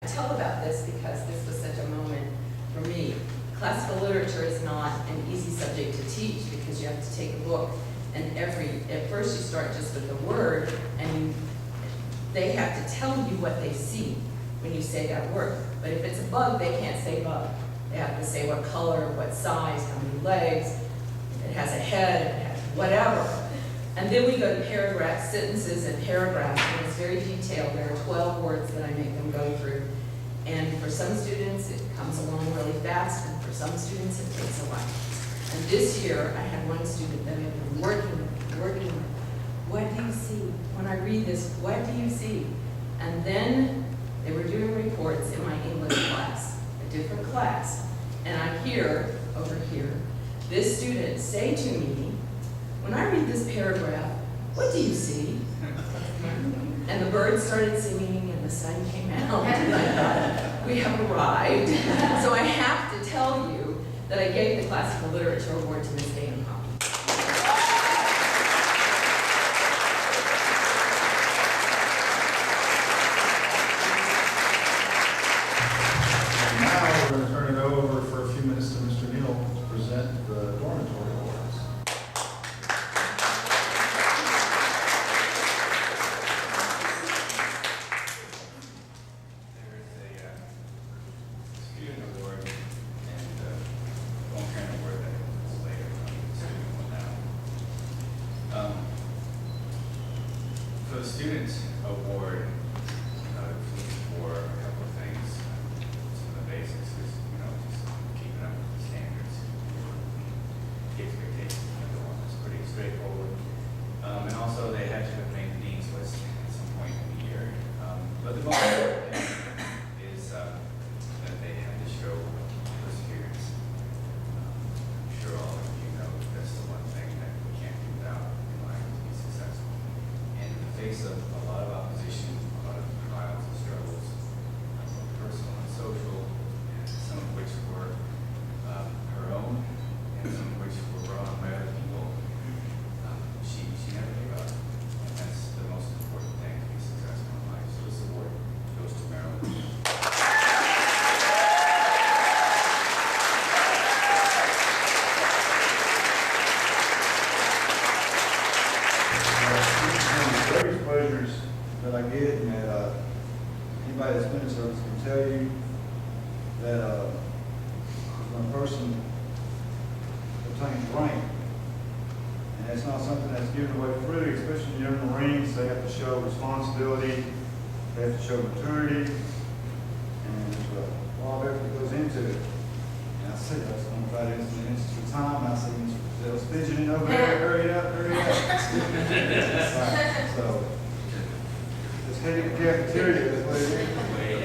Tell about this because this was such a moment for me. Classical literature is not an easy subject to teach because you have to take a book and at first you start just with the word and they have to tell you what they see when you say that word. But if it's a bug, they can't say bug. They have to say what color, what size, how many legs, if it has a head, if it has whatever. And then we go to paragraphs, sentences and paragraphs, and it's very detailed. There are 12 words that I make them go through. And for some students, it comes along really fast, and for some students, it takes a while. And this year, I had one student that had been working with. What do you see? When I read this, what do you see? And then they were doing reports in my English class, a different class. And I hear, over here, this student say to me, when I read this paragraph, what do you see? And the birds started singing and the sun came out and I thought, we have arrived. So I have to tell you that I gave the Classical Literature Award to Ms. Dana Hoppe. Now we're going to turn it over for a few minutes to Mr. Neal to present the dormitory awards. Student award and long-term award that is later on the student one now. For the student award, for a couple of things. Some of the basics is, just keeping up with the standards, the expectations of everyone. It's pretty straightforward. And also they had to have made the dean's list at some point in the year. But the most important thing is that they had to show perseverance. I'm sure all of you know that's the one thing that we can't do without in life to be successful. And in the face of a lot of opposition, a lot of trials and struggles, both personal and social, and some of which were her own, and some of which were brought on by other people, she never gave up. And that's the most important thing to be successful in life. So this award goes to Marilyn. One of the greatest pleasures that I get, and that anybody that's been in service can tell you, that when a person obtains rank, and it's not something that's given away freely, especially when you're in the Marines, they have to show responsibility, they have to show maturity, and there's a lot of effort that goes into it. And I said, I was going to try to answer the interest of time, and I see Mr. Giselle's fidgeting over there, hurry up, hurry up. Right, so, let's head to the cafeteria, that's what it is.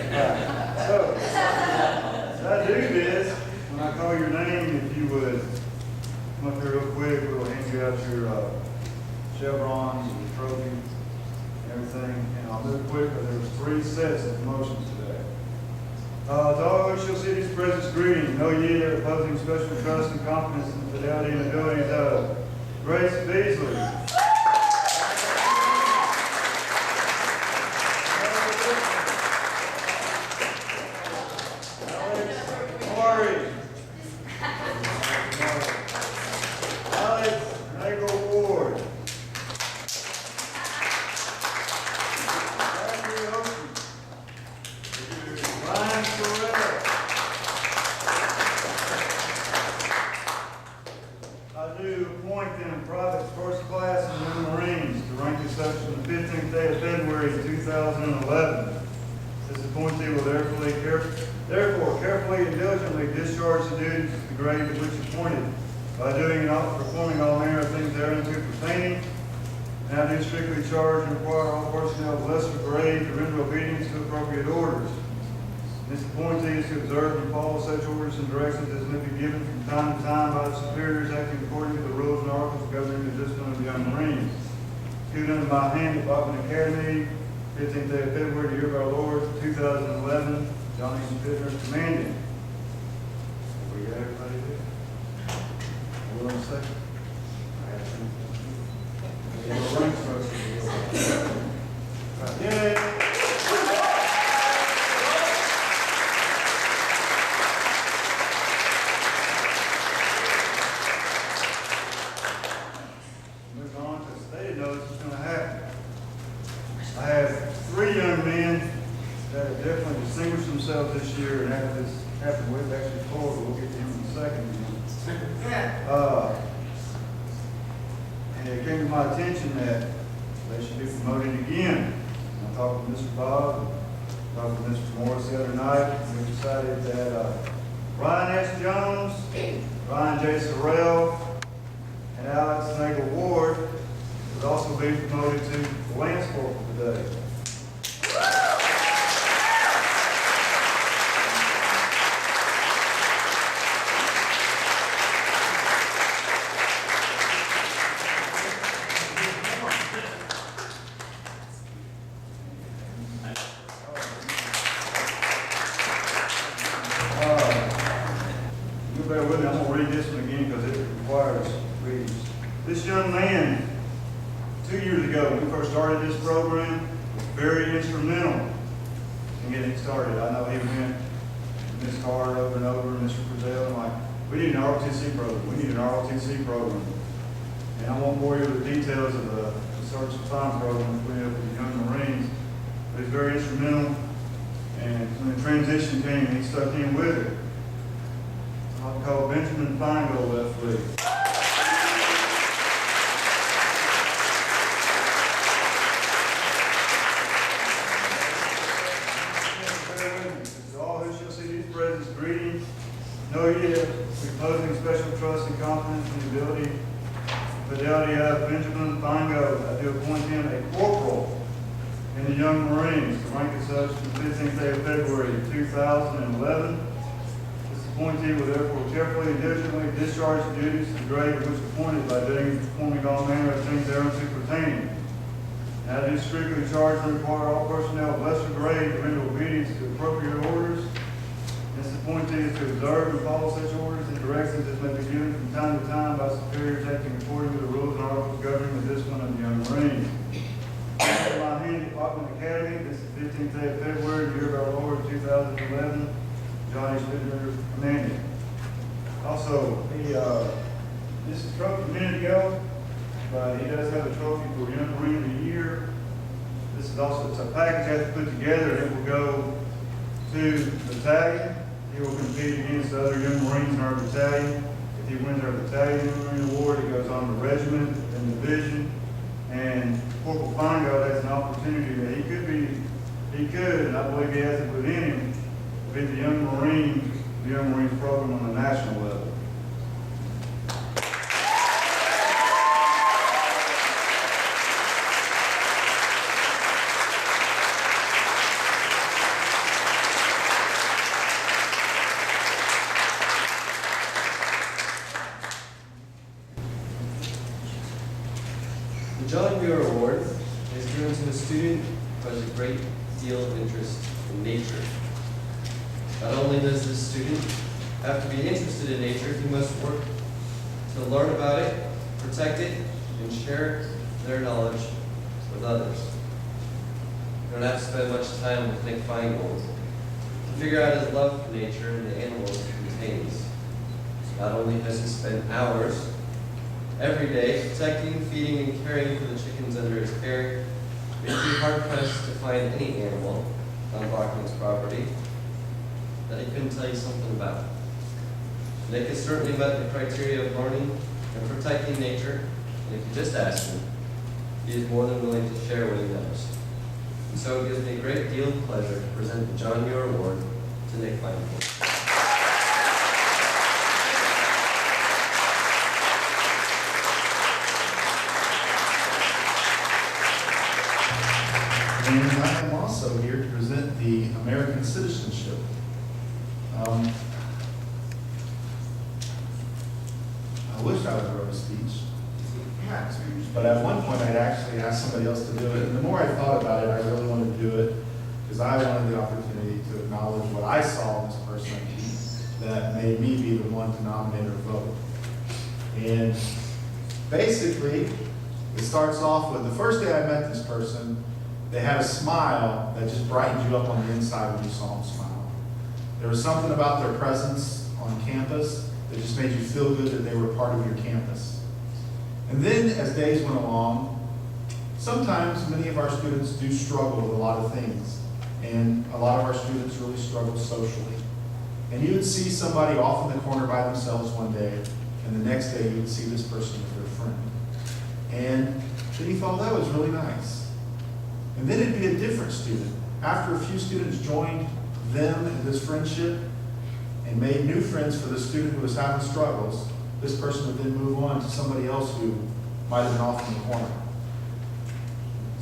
Right. So I do this, when I call your name, if you would come up here real quick, we'll hand you out your chevrons, your trophy, and everything. And I'll do it quick, because there's 3 sets of promotions today. To all Ocean City's presence greeting, know ye that reposing special trust and confidence in the fidelity and abilities of Grace Beasley. Therefore, carefully and diligently discharge the duties of the grade to which appointed, by doing and performing all manner of things thereunto pertaining. Now do strictly charge and require all personnel of lesser grade to render obedience to appropriate orders. This appointee is to observe and follow such orders and directions as may be given from time to time by the superiors acting according to the rules and articles governing the discipline of the young Marines. Executed under my hand at Bachman Academy, 15th day of February, the year of our Lord, 2011. Johnny Pittner commanding. We got everybody there? Hold on a second. I got ranks for us. Yay! they didn't know this was going to happen. I have 3 young men that have definitely distinguished themselves this year, and after this happened with actually 4, but we'll get to him in a second. And it came to my attention that they should be promoted again. I talked to Mr. Bob, talked to Mr. Morris the other night, and we decided that Ryan S. Jones, Ryan J. Sorrell, and Alex Nagel Ward would also be promoted to the Lance Corporal today. You bear with me, I'm going to read this one again because it requires reading. This young man, 2 years ago, when we first started this program, was very instrumental in getting it started. I know he went to Ms. Card over and over, and Mr. Frizzell, and like, we need an ROTC program. We need an ROTC program. And I won't bore you with the details of the search and find program we have with the young Marines, but he's very instrumental. And when the transition came, he stuck in with it. I'll call Benjamin Feingold left lead. To all who shall see these presents, greeting. Know ye that reposing special trust and confidence in the ability and fidelity of Benjamin Feingold, I do appoint him a corporal in the Young Marines, the rank as such the 15th day of February 2011. This appointee will therefore carefully and diligently discharge the duties to the grade to which appointed by doing and performing all manner of things thereunto pertaining. And I do strictly charge and require all personnel of lesser grade to render obedience to appropriate orders. This appointee is to observe and follow such orders and directions as may be given from time to time by superiors acting according to the rules and articles governing the discipline of the Young Marines. In my hand at Bachman Academy, this is the 15th day of February, year of our Lord 2011. Johnny Schlitter commanding. Also, this is a trophy a minute ago, but he does have a trophy for Young Marine of the Year. This is also, it's a package I have to put together, and it will go to the battalion. He will compete against the other Young Marines in our battalion. If he wins our battalion Young Marine Award, it goes on to regiment and division. And Corporal Feingold has an opportunity that he could, and I believe he has it within him, to be the Young Marines program on the national level. The John Muir Award is given to a student who has a great deal of interest in nature. Not only does this student have to be interested in nature, he must work to learn about it, protect it, and share their knowledge with others. You don't have to spend much time with Nick Feingold to figure out his love for nature and the animals it contains. Not only has he spent hours every day protecting, feeding, and caring for the chickens under his care, but you'd be hard-pressed to find any animal on Bachman's property that he couldn't tell you something about. Nick has certainly met the criteria of learning and protecting nature, and if you just ask him, he is more than willing to share what he knows. And so it gives me a great deal of pleasure to present the John Muir Award to Nick Feingold. And I am also here to present the American citizenship. I wish I would wrote a speech, but at one point I'd actually asked somebody else to do it. And the more I thought about it, I really wanted to do it because I wanted the opportunity to acknowledge what I saw in this person that made me be the one to nominate or vote. And basically, it starts off with the first day I met this person, they had a smile that just brightened you up on the inside when you saw them smile. There was something about their presence on campus that just made you feel good that they were part of your campus. And then as days went along, sometimes many of our students do struggle with a lot of things, and a lot of our students really struggle socially. And you would see somebody off in the corner by themselves one day, and the next day you would see this person with their friend. And then you thought that was really nice. And then it'd be a different student. After a few students joined them in this friendship and made new friends for the student who was having struggles, this person would then move on to somebody else who might have been off in the corner.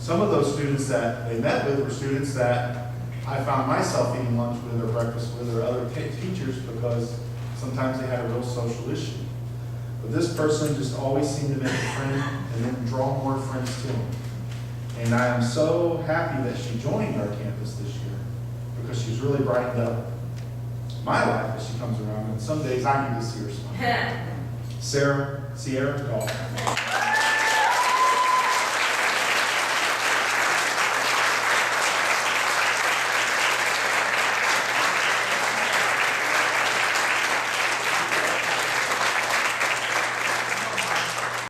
Some of those students that they met with were students that I found myself eating lunch with or breakfast with or other teachers because sometimes they had a real social issue. But this person just always seemed to make a friend and then draw more friends to him. And I am so happy that she joined our campus this year because she's really brightened up my life as she comes around. And some days I need to see her smile. Sierra Dahl.